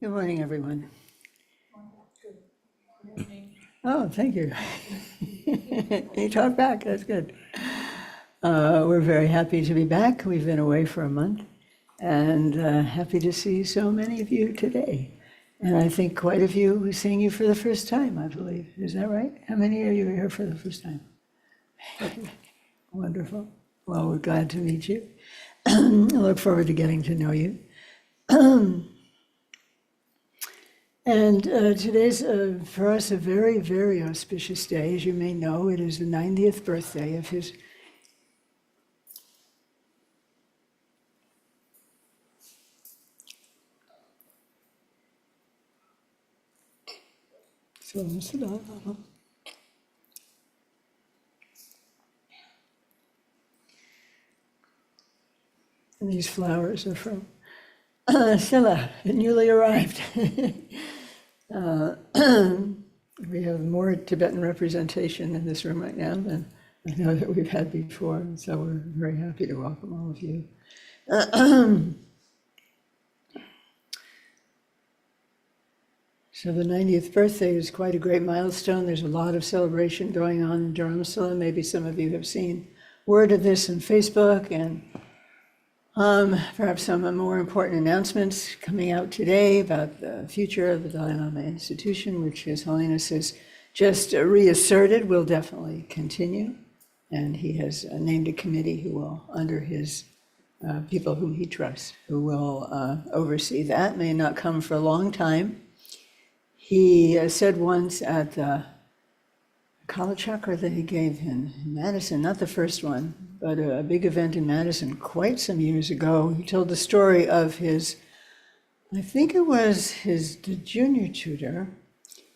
Good morning, everyone. Oh, thank you. You talk back, that's good. We're very happy to be back. We've been away for a month and happy to see so many of you today. And I think quite a few who seeing you for the first time, I believe. Is that right? How many of you are here for the first time? Wonderful. Well, we're glad to meet you. I look forward to getting to know you. And today's, for us, a very, very auspicious day. As you may know, it is the 90th birthday of his Lama. And these flowers are from Silla, newly arrived. We have more Tibetan representation in this room right now than I know that we've had before, and so we're very happy to welcome all of you. So the 90th birthday is quite a great milestone. There's a lot of celebration going on in Dhramsala. Maybe some of you have seen word of this on Facebook, and perhaps some more important announcements coming out today about the future of the Dalai Lama Institution, which His Holiness has just reasserted will definitely continue. And he has named a committee who will, under his people whom he trusts, who will oversee that. May not come for a long time. He said once at the Kalachakra that he gave in Madison, not the first one, but a big event in Madison quite some years ago. He told the story of his, I think it was his junior tutor,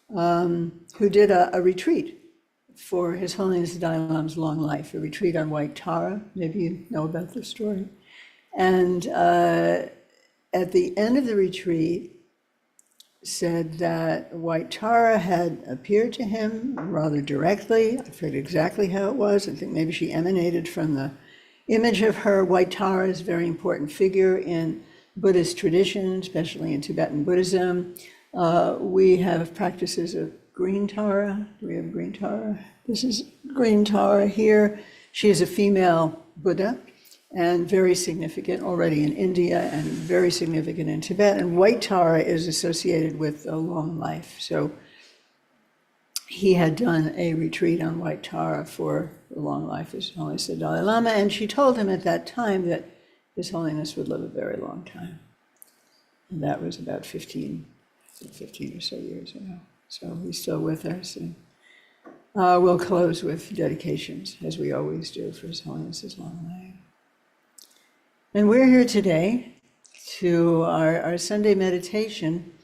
who did a retreat for His Holiness the Dalai Lama's long life, a retreat on White Tara. Maybe you know about this story. And at the end of the retreat, said that White Tara had appeared to him rather directly. I forget exactly how it was. I think maybe she emanated from the image of her. White Tara is a very important figure in Buddhist tradition, especially in Tibetan Buddhism. We have practices of green Tara. Do we have green Tara? This is green Tara here. She is a female Buddha, and very significant already in India and very significant in Tibet. And White Tara is associated with a long life. So he had done a retreat on White Tara for the long life of His Holiness the Dalai Lama, and she told him at that time that His Holiness would live a very long time. And that was about 15 or so years ago. So he's still with us. And we'll close with dedications, as we always do, for His Holiness's long life. And we're here today to our Sunday meditation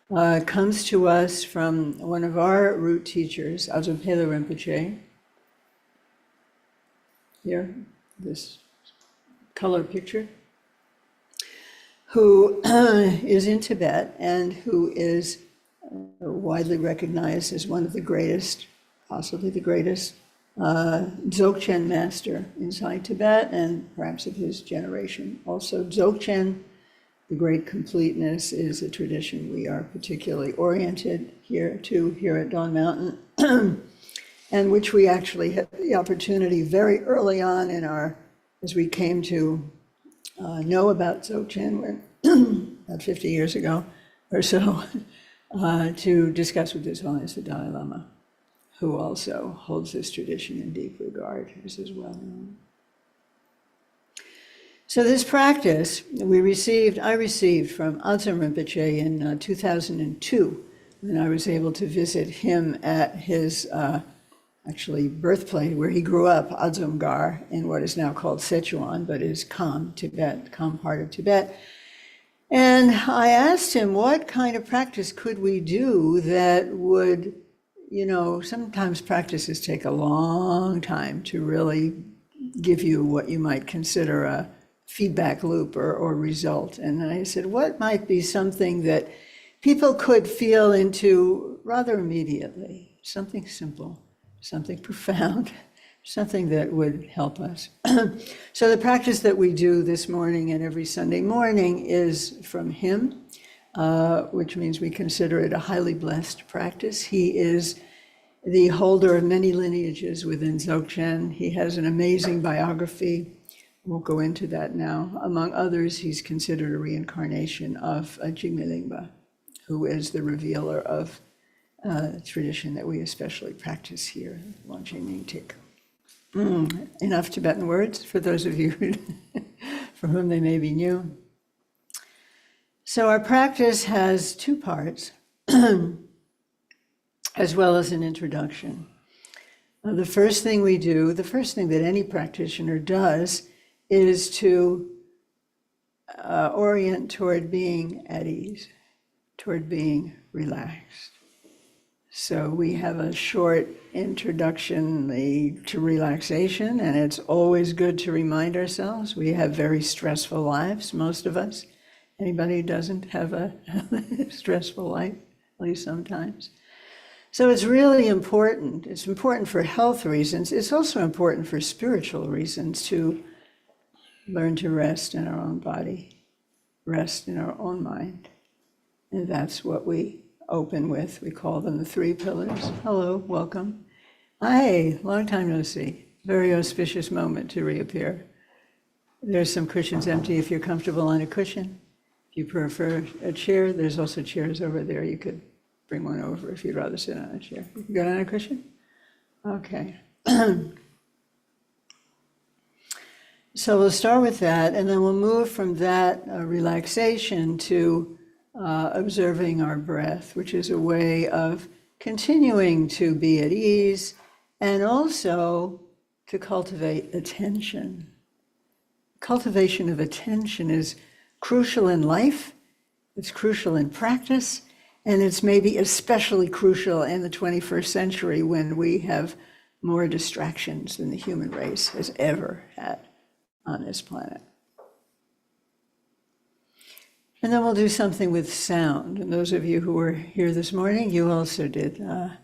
comes to us from one of our root teachers, Ajahn Pela Rinpoche. Here, this color picture, who is in Tibet and who is widely recognized as one of the greatest, possibly the greatest, Dzogchen master inside Tibet and perhaps of his generation. Also, Dzogchen, the great completeness, is a tradition we are particularly oriented here at Dawn Mountain, and which we actually had the opportunity very early on in as we came to know about Dzogchen, about 50 years ago or so, to discuss with His Holiness the Dalai Lama, who also holds this tradition in deep regard, as is well known. So this practice I received from Adzom Rinpoche in 2002, when I was able to visit him at his actually birthplace, where he grew up, Adzomgar, in what is now called Sichuan, but is Kham, Tibet, Kham part of Tibet. And I asked him, what kind of practice could we do that would, sometimes practices take a long time to really give you what you might consider a feedback loop or result. And I said, what might be something that people could feel into rather immediately? Something simple, something profound, something that would help us. So the practice that we do this morning and every Sunday morning is from him. which means we consider it a highly blessed practice. He is the holder of many lineages within Dzogchen. He has an amazing biography. Won't go into that now. Among others, he's considered a reincarnation of Jigme Lingpa, who is the revealer of a tradition that we especially practice here, Longchen Nyingtik. Enough Tibetan words for those of you for whom they may be new. So our practice has two parts, as well as an introduction. The first thing we do, the first thing that any practitioner does, is to orient toward being at ease, toward being relaxed. So we have a short introduction to relaxation, and it's always good to remind ourselves we have very stressful lives, most of us. Anybody who doesn't have a stressful life, at least sometimes. So it's really important. It's important for health reasons. It's also important for spiritual reasons to learn to rest in our own body, rest in our own mind. And that's what we open with. We call them the three pillars. Hello, welcome. Hi, long time no see. Very auspicious moment to reappear. There's some cushions empty if you're comfortable on a cushion. If you prefer a chair, there's also chairs over there. You could bring one over if you'd rather sit on a chair. You can go on a cushion? Okay. So we'll start with that, and then we'll move from that relaxation to observing our breath, which is a way of continuing to be at ease and also to cultivate attention. Cultivation of attention is crucial in life, it's crucial in practice, and it's maybe especially crucial in the 21st century when we have more distractions than the human race has ever had on this planet. And then we'll do something with sound. And those of you who were here this morning, you also did a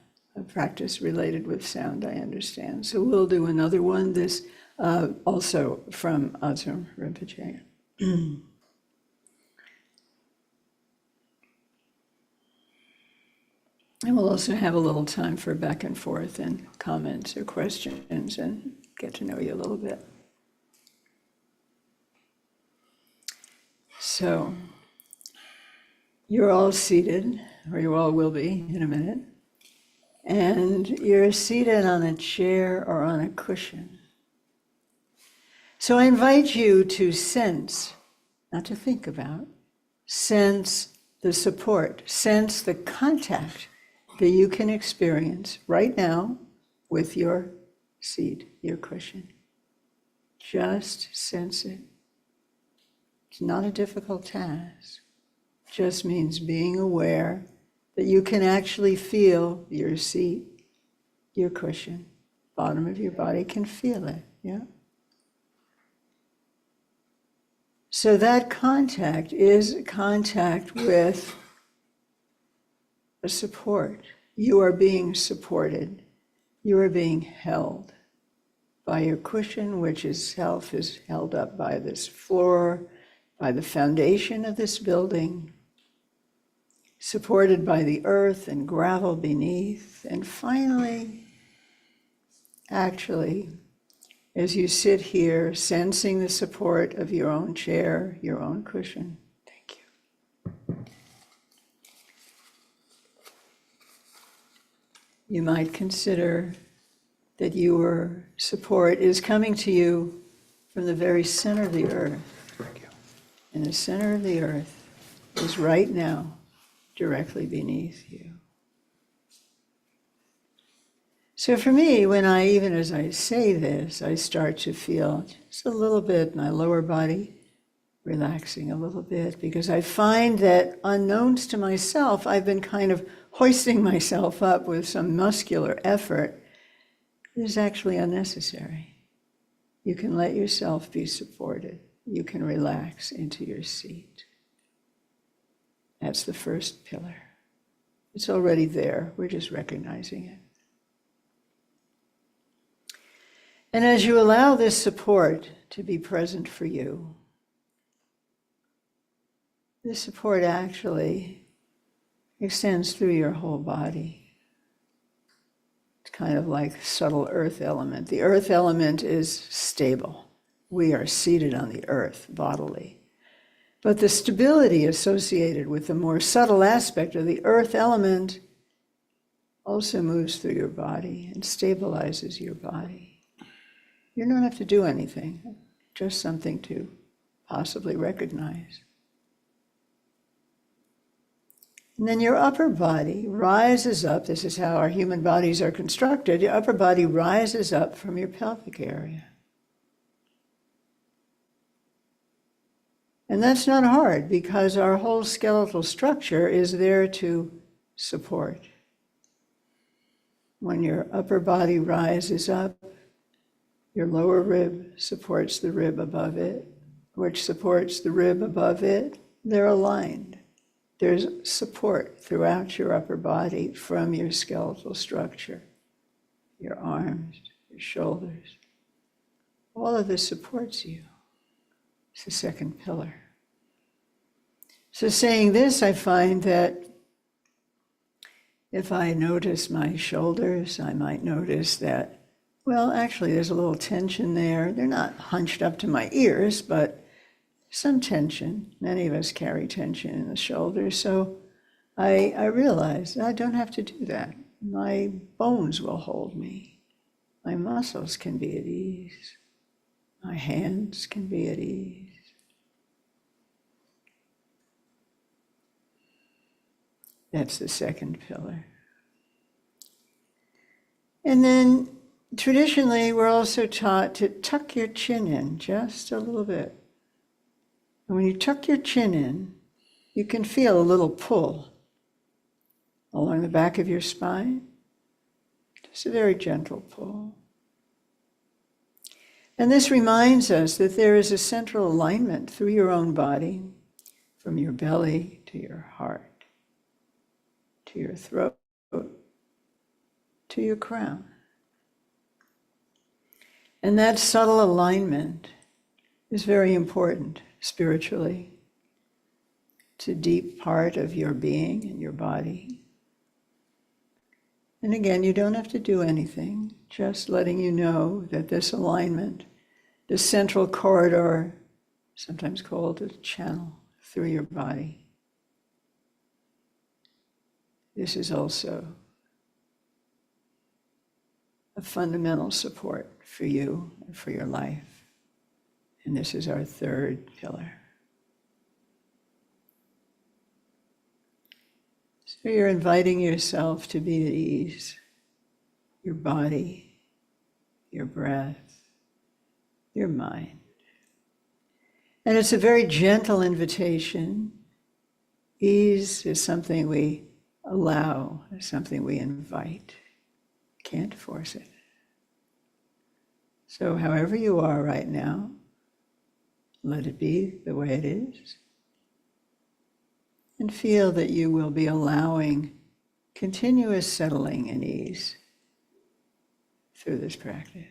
practice related with sound, I understand. So we'll do another one, this also from Azum Rinpoche. And we'll also have a little time for back and forth and comments or questions and get to know you a little bit. So, you're all seated, or you all will be in a minute, and you're seated on a chair or on a cushion. So I invite you to sense, not to think about, sense the support, sense the contact that you can experience right now with your seat, your cushion. Just sense it. It's not a difficult task. It just means being aware that you can actually feel your seat, your cushion, bottom of your body can feel it, yeah? So that contact is contact with a support. You are being supported. You are being held by your cushion, which itself is held up by this floor, by the foundation of this building, supported by the earth and gravel beneath. And finally, actually, as you sit here, sensing the support of your own chair, your own cushion. Thank you. You might consider that your support is coming to you from the very center of the earth. Thank you. And the center of the earth is right now directly beneath you. So for me, even as I say this, I start to feel just a little bit my lower body relaxing a little bit, because I find that unknowns to myself, I've been kind of hoisting myself up with some muscular effort that is actually unnecessary. You can let yourself be supported. You can relax into your seat. That's the first pillar. It's already there. We're just recognizing it. And as you allow this support to be present for you, this support actually extends through your whole body. It's kind of like subtle earth element. The earth element is stable. We are seated on the earth bodily. But the stability associated with the more subtle aspect of the earth element also moves through your body and stabilizes your body. You don't have to do anything, just something to possibly recognize. And then your upper body rises up. This is how our human bodies are constructed. Your upper body rises up from your pelvic area. And that's not hard because our whole skeletal structure is there to support. When your upper body rises up, your lower rib supports the rib above it, which supports the rib above it. They're aligned. There's support throughout your upper body from your skeletal structure, your arms, your shoulders. All of this supports you. It's the second pillar. So saying this, I find that if I notice my shoulders, I might notice that, well, actually there's a little tension there. They're not hunched up to my ears, but some tension. Many of us carry tension in the shoulders. So I realize I don't have to do that. My bones will hold me. My muscles can be at ease. My hands can be at ease. That's the second pillar. And then traditionally, we're also taught to tuck your chin in just a little bit. And when you tuck your chin in, you can feel a little pull along the back of your spine. Just a very gentle pull. And this reminds us that there is a central alignment through your own body, from your belly to your heart, to your throat, to your crown. And that subtle alignment is very important spiritually. It's a deep part of your being and your body. And again, you don't have to do anything, just letting you know that this alignment, this central corridor, sometimes called a channel through your body, this is also a fundamental support for you and for your life. And this is our third pillar. So you're inviting yourself to be at ease, your body, your breath, your mind. And it's a very gentle invitation. Ease is something we allow, is something we invite. Can't force it. So however you are right now, let it be the way it is. And feel that you will be allowing continuous settling and ease through this practice.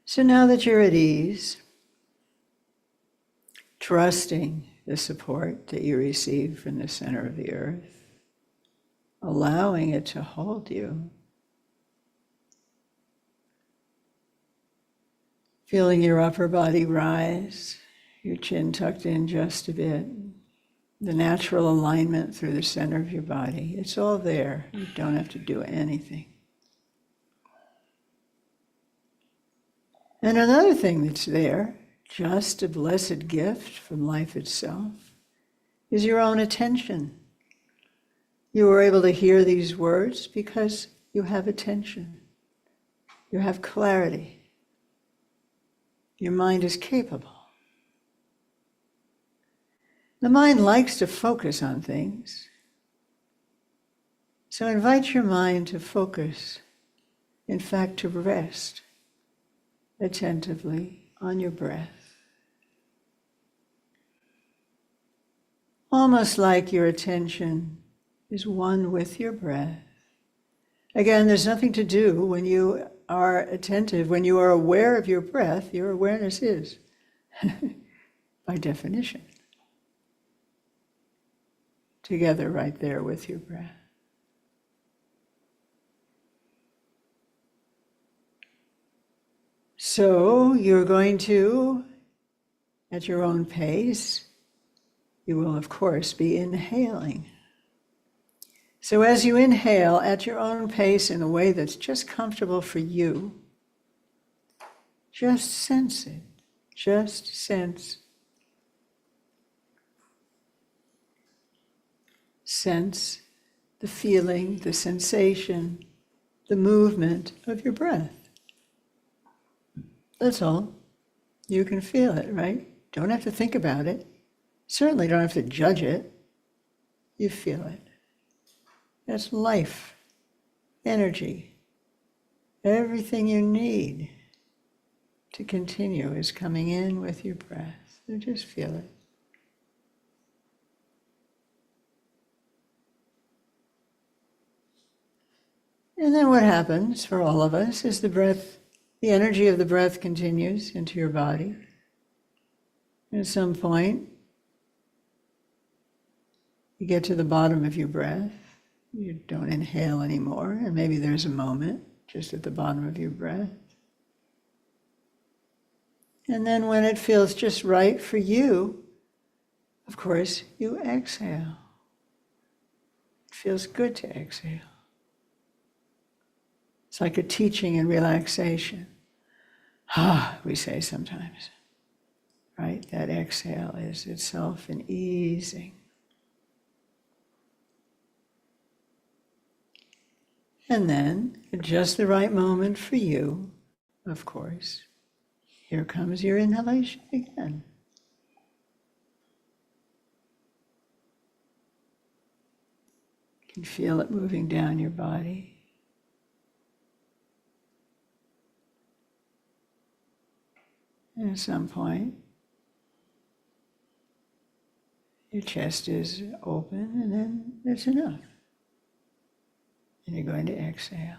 So now that you're at ease, trusting the support that you receive from the center of the earth, allowing it to hold you, feeling your upper body rise, your chin tucked in just a bit, the natural alignment through the center of your body. It's all there. You don't have to do anything. And another thing that's there, just a blessed gift from life itself, is your own attention. You were able to hear these words because you have attention. You have clarity. Your mind is capable. The mind likes to focus on things. So invite your mind to focus, in fact, to rest attentively on your breath. Almost like your attention is one with your breath. Again, there's nothing to do when you are attentive, when you are aware of your breath, your awareness is, by definition, together right there with your breath. So you're going to, at your own pace, you will of course be inhaling. So as you inhale at your own pace in a way that's just comfortable for you, just sense it. Just sense. Sense the feeling, the sensation, the movement of your breath. That's all. You can feel it, right? Don't have to think about it. Certainly don't have to judge it. You feel it. That's life, energy. Everything you need to continue is coming in with your breath. So just feel it. And then what happens for all of us is the energy of the breath continues into your body. And at some point, you get to the bottom of your breath. You don't inhale anymore, and maybe there's a moment just at the bottom of your breath. And then when it feels just right for you, of course, you exhale. It feels good to exhale. It's like a teaching in relaxation. We say sometimes, right? That exhale is itself an easing. And then, at just the right moment for you, of course, here comes your inhalation again. You can feel it moving down your body. And at some point, your chest is open, and then that's enough. And you're going to exhale.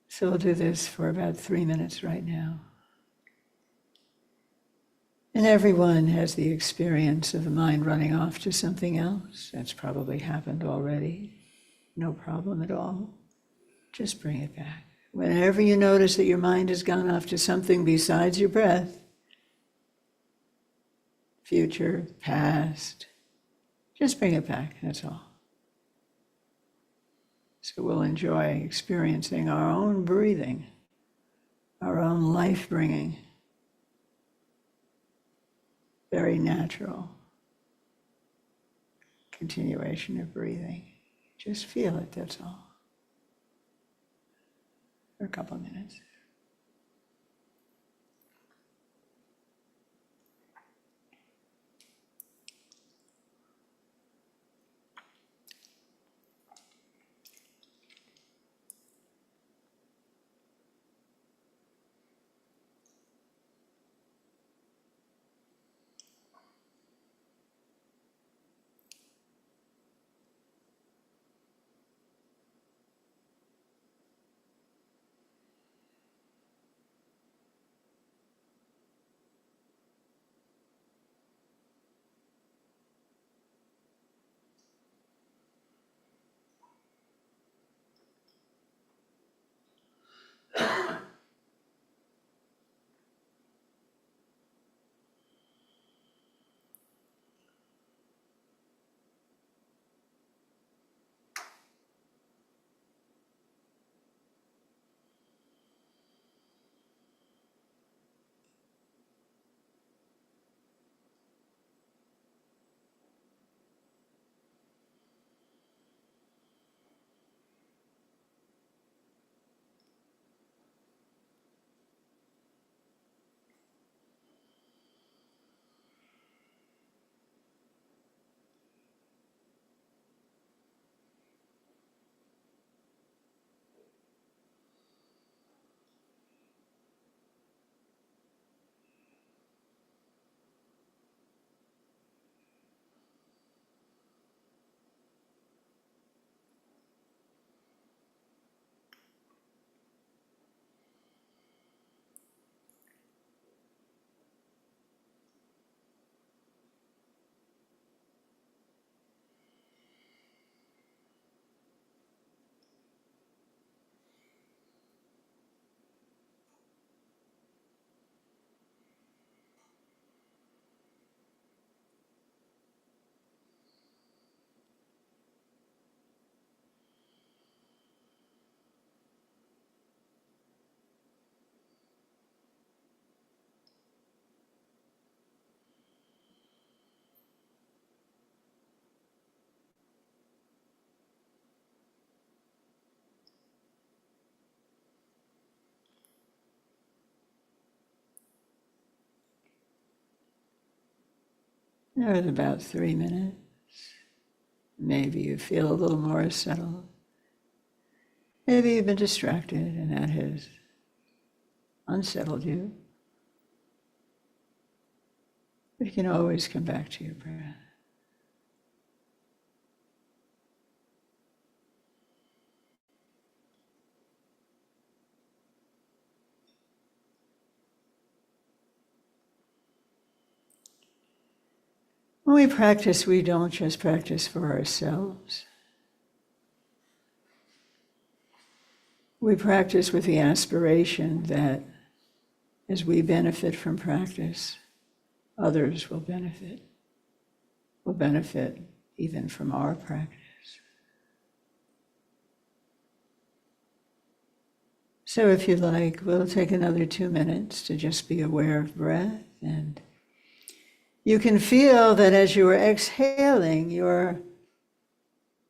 So we'll do this for about 3 minutes right now. And everyone has the experience of the mind running off to something else. That's probably happened already. No problem at all. Just bring it back. Whenever you notice that your mind has gone off to something besides your breath, future, past, just bring it back, that's all. So we'll enjoy experiencing our own breathing, our own life-bringing, very natural continuation of breathing. Just feel it, that's all. For a couple of minutes. Or about 3 minutes. Maybe you feel a little more settled. Maybe you've been distracted and that has unsettled you. But you can always come back to your breath. When we practice, we don't just practice for ourselves. We practice with the aspiration that as we benefit from practice, others will benefit even from our practice. So if you like, we'll take another 2 minutes to just be aware of breath, and you can feel that as you are exhaling, your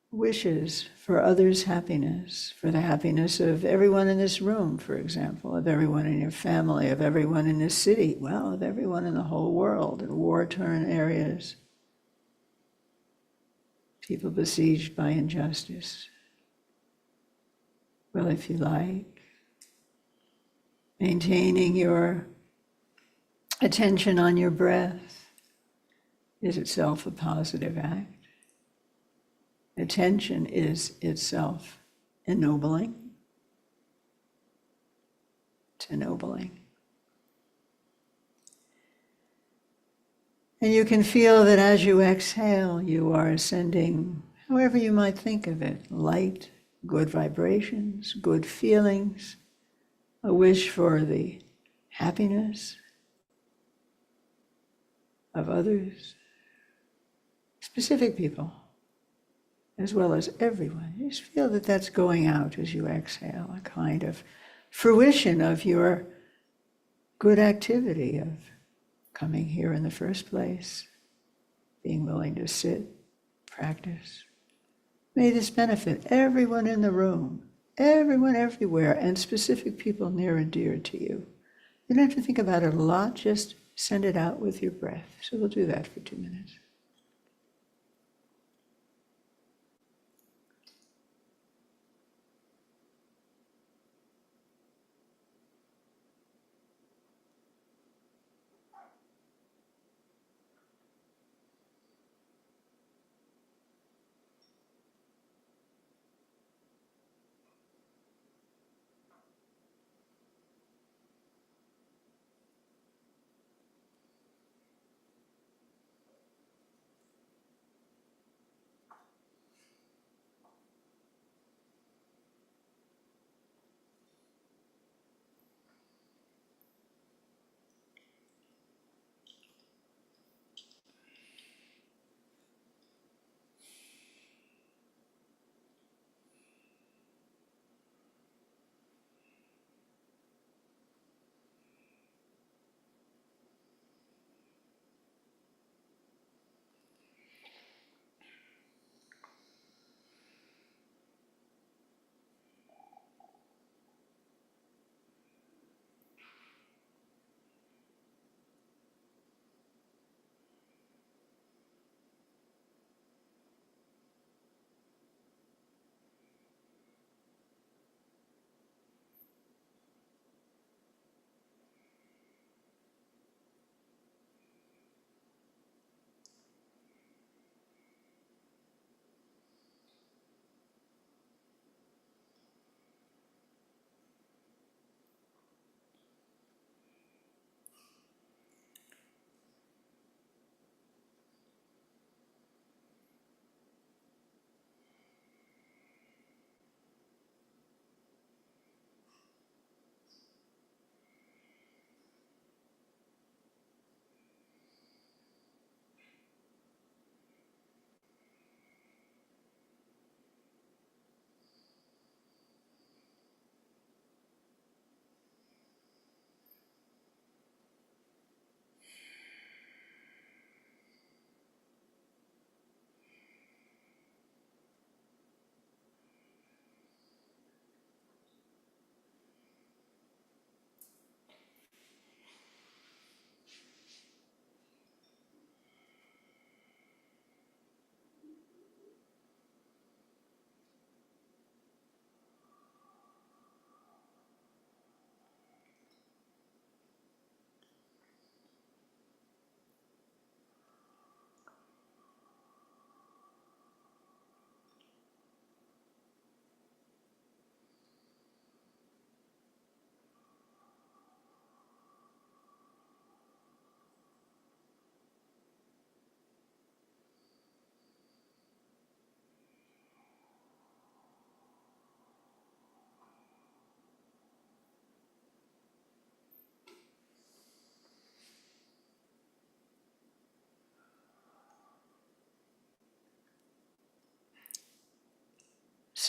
wishes for others' happiness, for the happiness of everyone in this room, for example, of everyone in your family, of everyone in this city, well, of everyone in the whole world, in war-torn areas, people besieged by injustice. Well, if you like, maintaining your attention on your breath is itself a positive act. Attention is itself ennobling. It's ennobling. And you can feel that as you exhale, you are sending, however you might think of it, light, good vibrations, good feelings, a wish for the happiness of others, specific people, as well as everyone. You just feel that that's going out as you exhale, a kind of fruition of your good activity of coming here in the first place, being willing to sit, practice. May this benefit everyone in the room, everyone everywhere, and specific people near and dear to you. You don't have to think about it a lot, just send it out with your breath. So we'll do that for 2 minutes.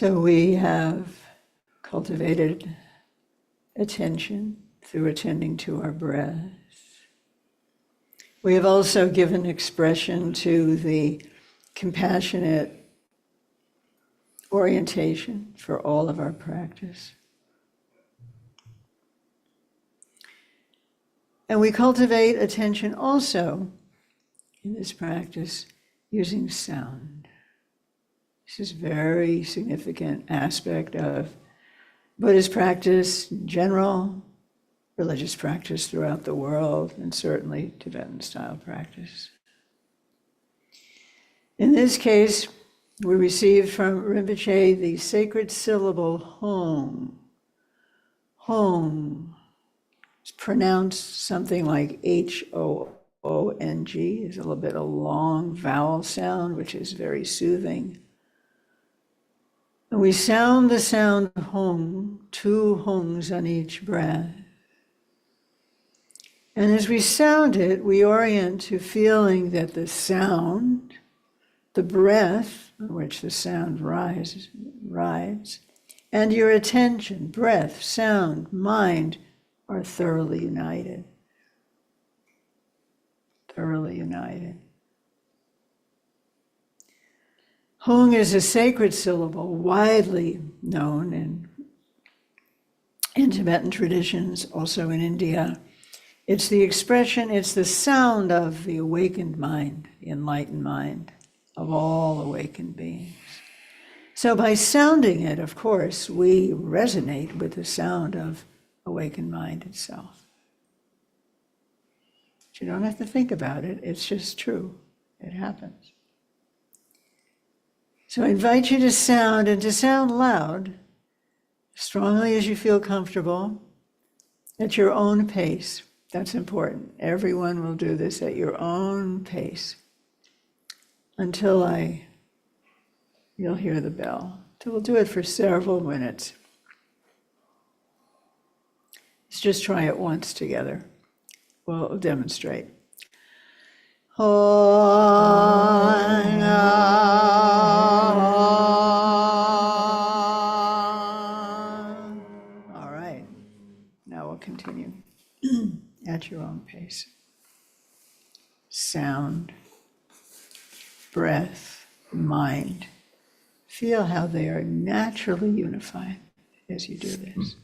So we have cultivated attention through attending to our breath. We have also given expression to the compassionate orientation for all of our practice. And we cultivate attention also in this practice using sound. This is a very significant aspect of Buddhist practice in general, religious practice throughout the world, and certainly Tibetan style practice. In this case, we received from Rinpoche the sacred syllable Hong. Hong. It's pronounced something like H-O-O-N-G. There's a little bit of long vowel sound, which is very soothing. And we sound the sound Hong, 2 Hongs on each breath. And as we sound it, we orient to feeling that the sound, the breath on which the sound rides, and your attention, breath, sound, mind, are thoroughly united. Thoroughly united. Hong is a sacred syllable widely known in Tibetan traditions, also in India. It's the expression, it's the sound of the awakened mind, the enlightened mind of all awakened beings. So by sounding it, of course, we resonate with the sound of awakened mind itself. But you don't have to think about it, it's just true. It happens. So I invite you to sound, and to sound loud, strongly as you feel comfortable, at your own pace. That's important. Everyone will do this at your own pace until you'll hear the bell. So we'll do it for several minutes. Let's just try it once together. We'll demonstrate. All right, now we'll continue at your own pace. Sound, breath, mind. Feel how they are naturally unified as you do this.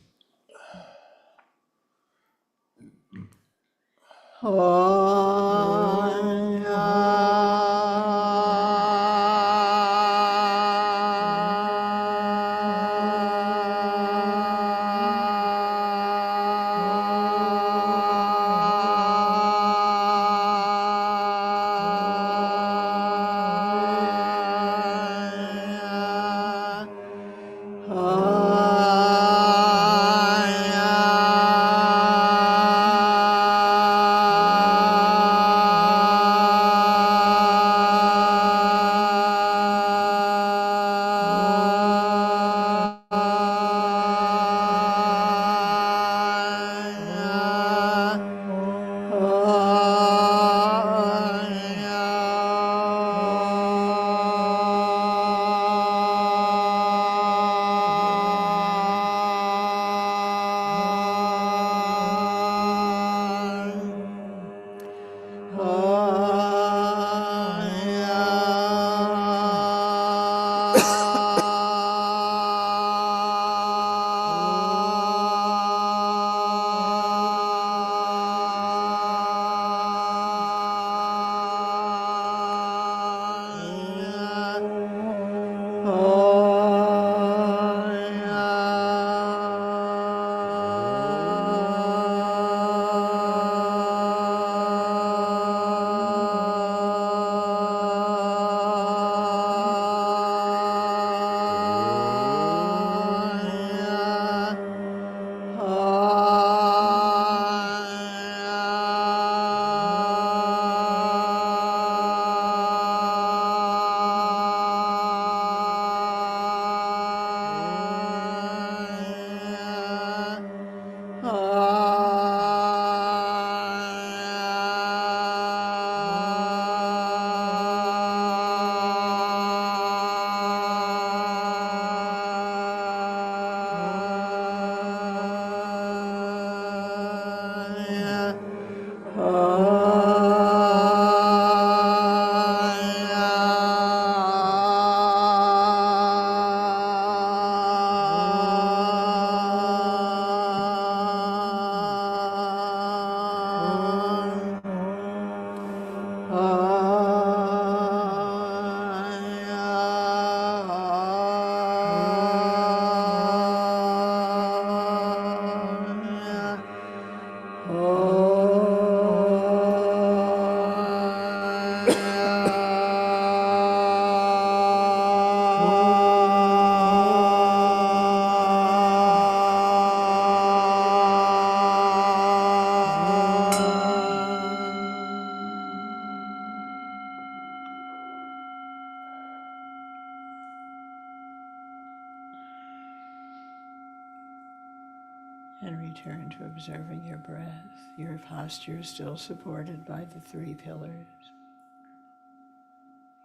And return to observing your breath, your posture still supported by the three pillars,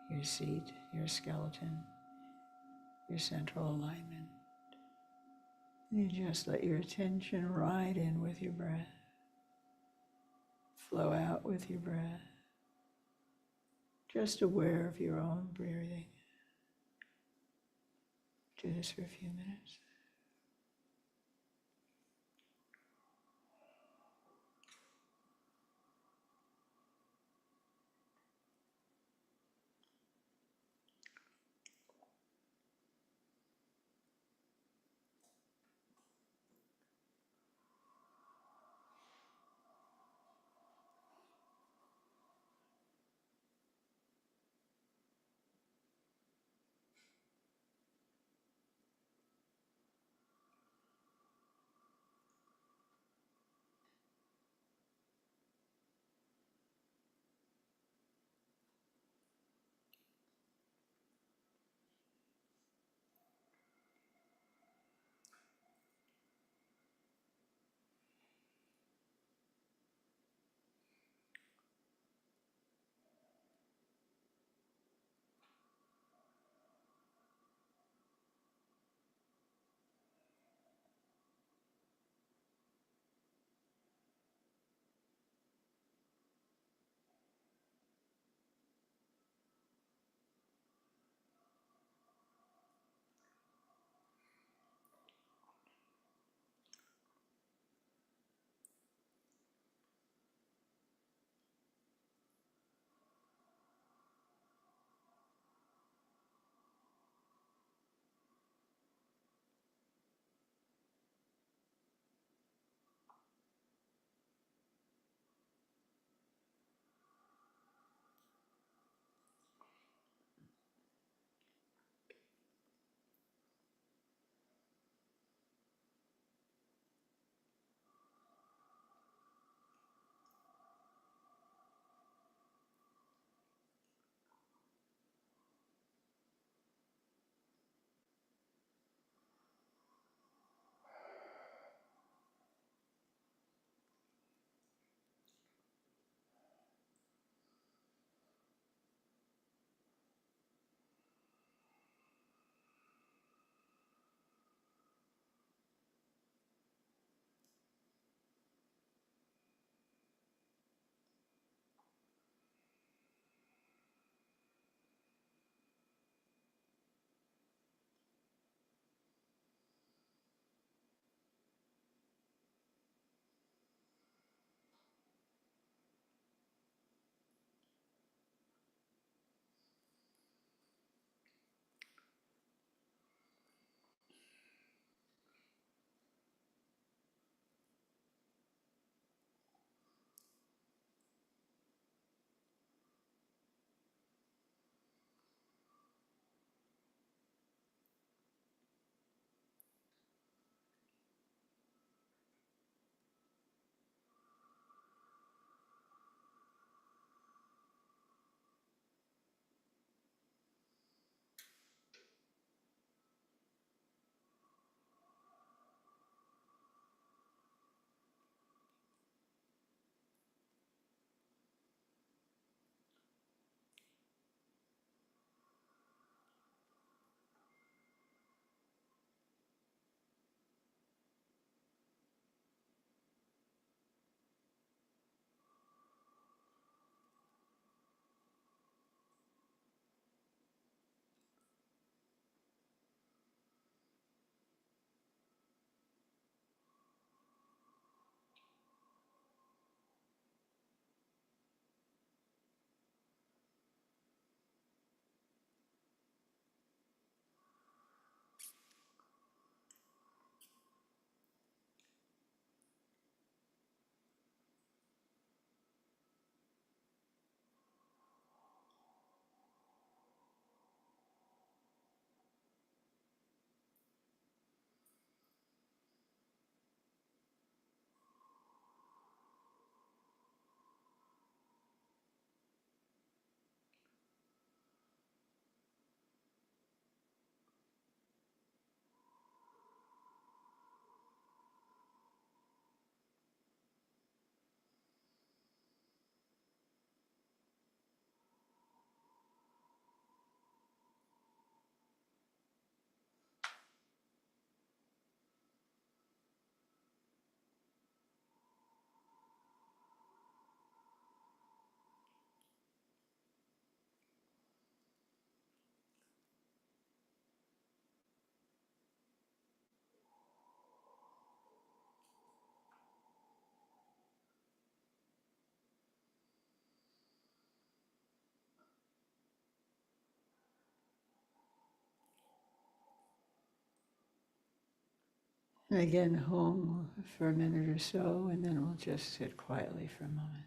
your seat, your skeleton, your central alignment. And you just let your attention ride in with your breath, flow out with your breath, just aware of your own breathing. Do this for a few minutes. And again, home for a minute or so, and then we'll just sit quietly for a moment.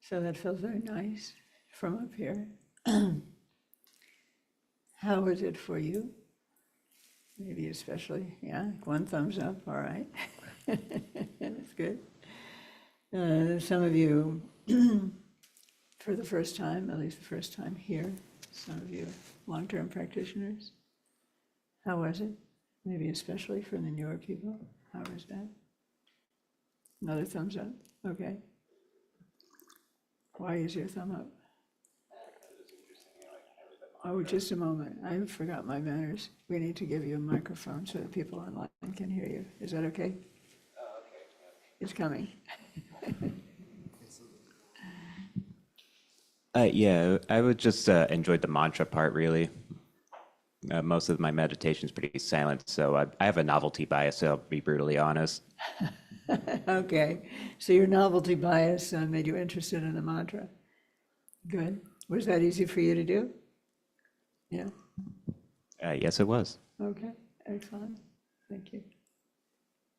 So that feels very nice from up here. How was it for you? Maybe especially, yeah, one thumbs up, all right. That's good. Some of you, for the first time, at least the first time here, some of you long-term practitioners. How was it? Maybe especially for the newer people. How was that? Another thumbs up, okay. Why is your thumb up? Oh, just a moment. I forgot my manners. We need to give you a microphone so that people online can hear you. Is that okay? It's coming. Yeah, I would just enjoyed the mantra part really. Most of my meditation's pretty silent, so I have a novelty bias, so I'll be brutally honest. Okay, so your novelty bias made you interested in the mantra. Good. Was that easy for you to do? Yeah. Yes, it was. Okay, excellent. Thank you.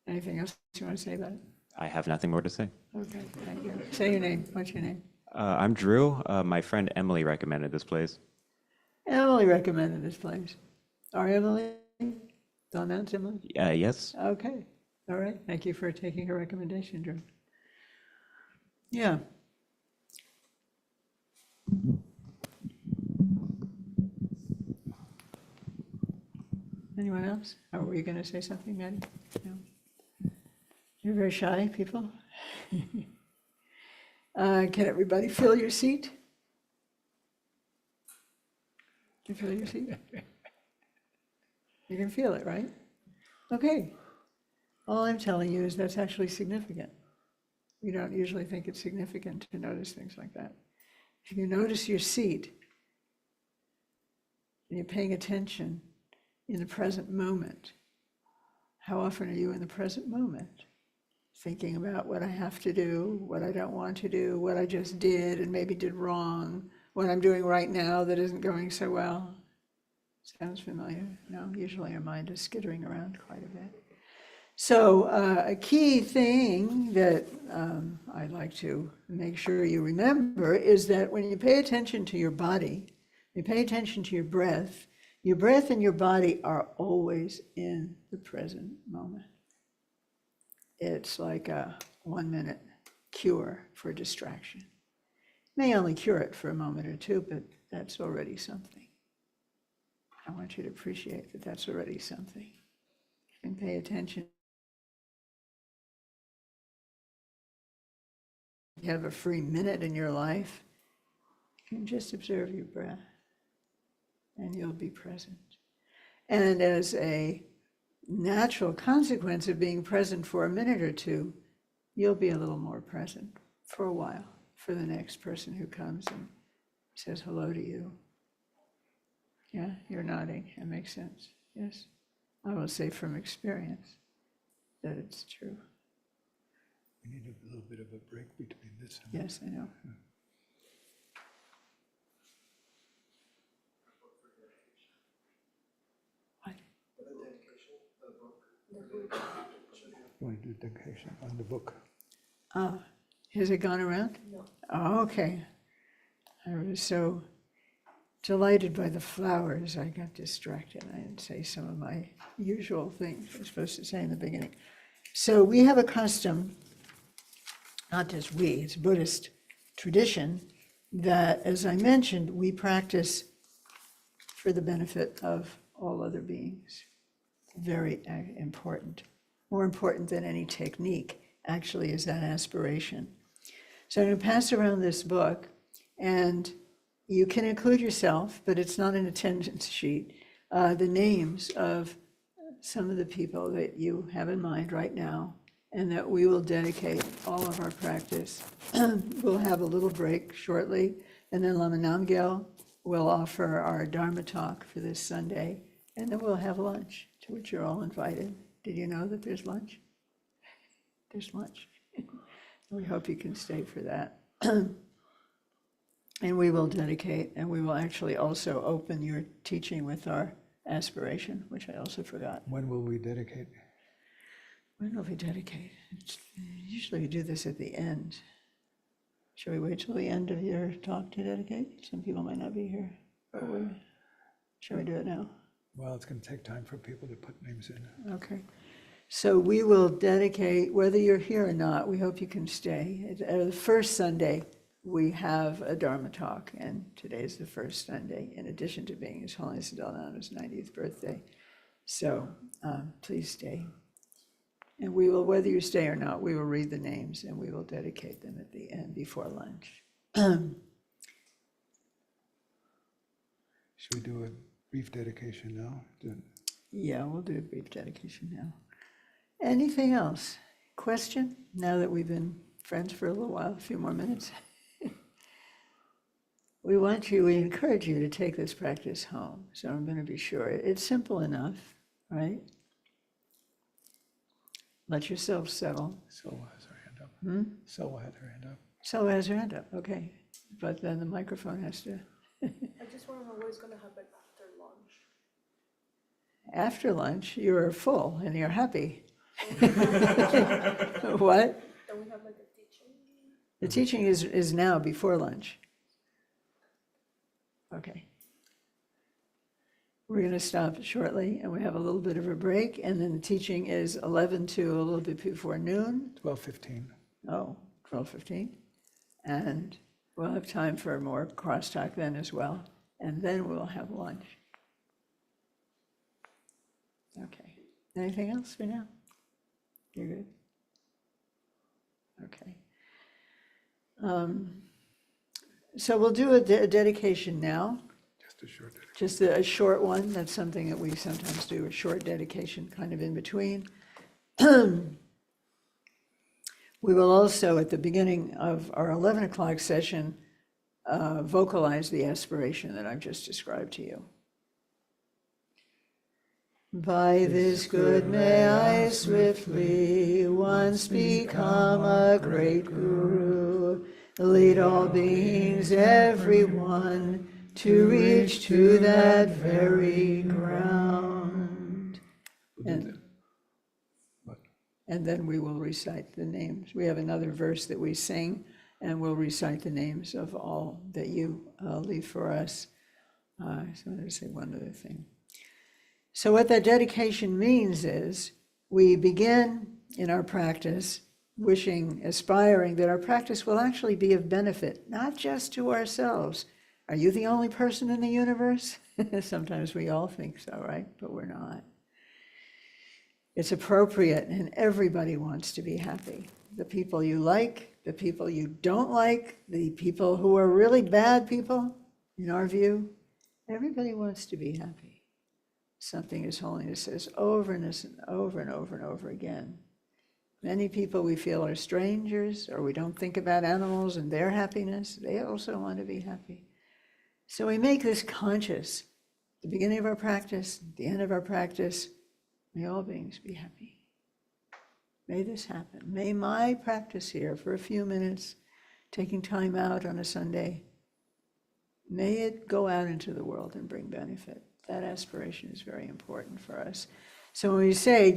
Anything else you want to say about it? I have nothing more to say. Okay, thank you. Say your name. What's your name? I'm Drew. My friend Emily recommended this place. Emily recommended this place. Our Emily? Don't announce Emily? Yes. Okay, all right. Thank you for taking her recommendation, Drew. Yeah. Anyone else? Or were you going to say something, Maddie? No. You're very shy, people. Can everybody fill your seat? Can you fill your seat? You can feel it, right? Okay. All I'm telling you is that's actually significant. We don't usually think it's significant to notice things like that. If you notice your seat and you're paying attention in the present moment, how often are you in the present moment? Thinking about what I have to do, what I don't want to do, what I just did and maybe did wrong, what I'm doing right now that isn't going so well. Sounds familiar? No, usually our mind is skittering around quite a bit. So a key thing that I'd like to make sure you remember is that when you pay attention to your body, you pay attention to your breath and your body are always in the present moment. It's like a 1-minute cure for distraction. May only cure it for a moment or two, but that's already something. I want you to appreciate that that's already something. You can pay attention. You have a free minute in your life, you can just observe your breath and you'll be present. And as a natural consequence of being present for a minute or two, you'll be a little more present for a while for the next person who comes and says hello to you. Yeah, you're nodding. That makes sense. Yes. I will say from experience that it's true. We need a little bit of a break between this and Yes, I know. What? you want to do dedication on the book. Has it gone around? No. Oh, okay. I was so delighted by the flowers, I got distracted. I didn't say some of my usual things I was supposed to say in the beginning. So we have a custom, not just we, it's Buddhist tradition, that, as I mentioned, we practice for the benefit of all other beings. Very important. More important than any technique, actually, is that aspiration. So I'm going to pass around this book, and you can include yourself, but it's not an attendance sheet, the names of some of the people that you have in mind right now, and that we will dedicate all of our practice. We'll have a little break shortly, and then Lama Namgyal will offer our Dharma talk for this Sunday, and then we'll have lunch, to which you're all invited. Did you know that there's lunch? There's lunch. We hope you can stay for that. And we will dedicate, and we will actually also open your teaching with our aspiration, which I also forgot. When will we dedicate? When will we dedicate? Usually we do this at the end. Shall we wait till the end of your talk to dedicate? Some people might not be here. Shall we do it now? Well, it's going to take time for people to put names in. Okay. So we will dedicate, whether you're here or not, we hope you can stay. The first Sunday, we have a Dharma talk, and today's the first Sunday, in addition to being His Holiness the Dalai Lama's 90th birthday. So please stay. And we will, whether you stay or not, we will read the names and we will dedicate them at the end before lunch. Should we do a brief dedication now? Yeah, we'll do a brief dedication now. Anything else? Question? Now that we've been friends for a little while, a few more minutes. We encourage you to take this practice home. So I'm going to be sure. It's simple enough, right? Let yourself settle. Selwa has her hand up. Selwa had her hand up. Selwa has her hand up, okay. But then the microphone has to. I just want to know what's going to happen after lunch. After lunch, you're full and you're happy. What? Then we have like a teaching. The teaching is now before lunch. Okay. We're going to stop shortly and we have a little bit of a break, and then the teaching is 11 to a little bit before noon. 12:15. Oh, 12:15. And we'll have time for more crosstalk then as well. And then we'll have lunch. Okay. Anything else for now? You're good? Okay. So we'll do a dedication now. Just a short dedication. just a short one. That's something that we sometimes do, a short dedication kind of in between. We will also, at the beginning of our 11 o'clock session, vocalize the aspiration that I've just described to you. By this good may I swiftly once become a great guru, lead all beings, everyone, to reach to that very ground. And then we will recite the names. We have another verse that we sing, and we'll recite the names of all that you leave for us. So I'm going to say one other thing. So what that dedication means is we begin in our practice wishing, aspiring that our practice will actually be of benefit, not just to ourselves. Are you the only person in the universe? Sometimes we all think so, right? But we're not. It's appropriate, and everybody wants to be happy. The people you like, the people you don't like, the people who are really bad people, in our view, everybody wants to be happy. Something His Holiness says over and over and over and over again. Many people we feel are strangers, or we don't think about animals and their happiness. They also want to be happy. So we make this conscious. At the beginning of our practice, at the end of our practice, may all beings be happy. May this happen. May my practice here for a few minutes, taking time out on a Sunday, may it go out into the world and bring benefit. That aspiration is very important for us. So when we say,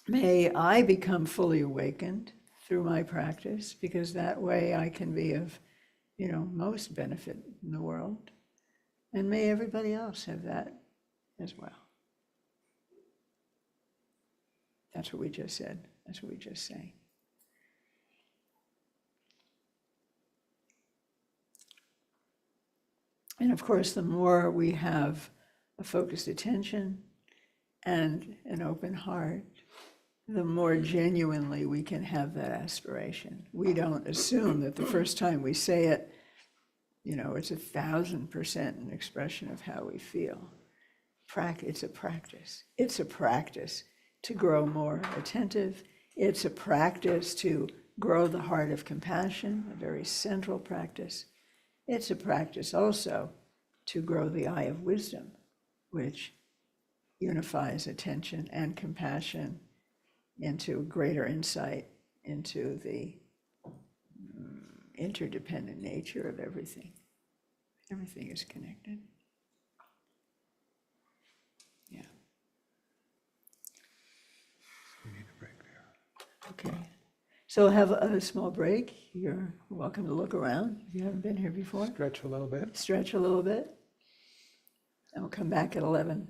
may I become fully awakened through my practice, because that way I can be of, most benefit in the world. And may everybody else have that as well. That's what we just said. That's what we just say. And of course, the more we have a focused attention and an open heart, the more genuinely we can have that aspiration. We don't assume that the first time we say it, it's 1,000% an expression of how we feel. It's a practice. It's a practice to grow more attentive. It's a practice to grow the heart of compassion, a very central practice. It's a practice also to grow the eye of wisdom, which unifies attention and compassion into greater insight into the interdependent nature of everything. Everything is connected. Yeah. We need a break there. Okay. So we'll have a small break. You're welcome to look around if you haven't been here before. Stretch a little bit. Stretch a little bit. And we'll come back at 11.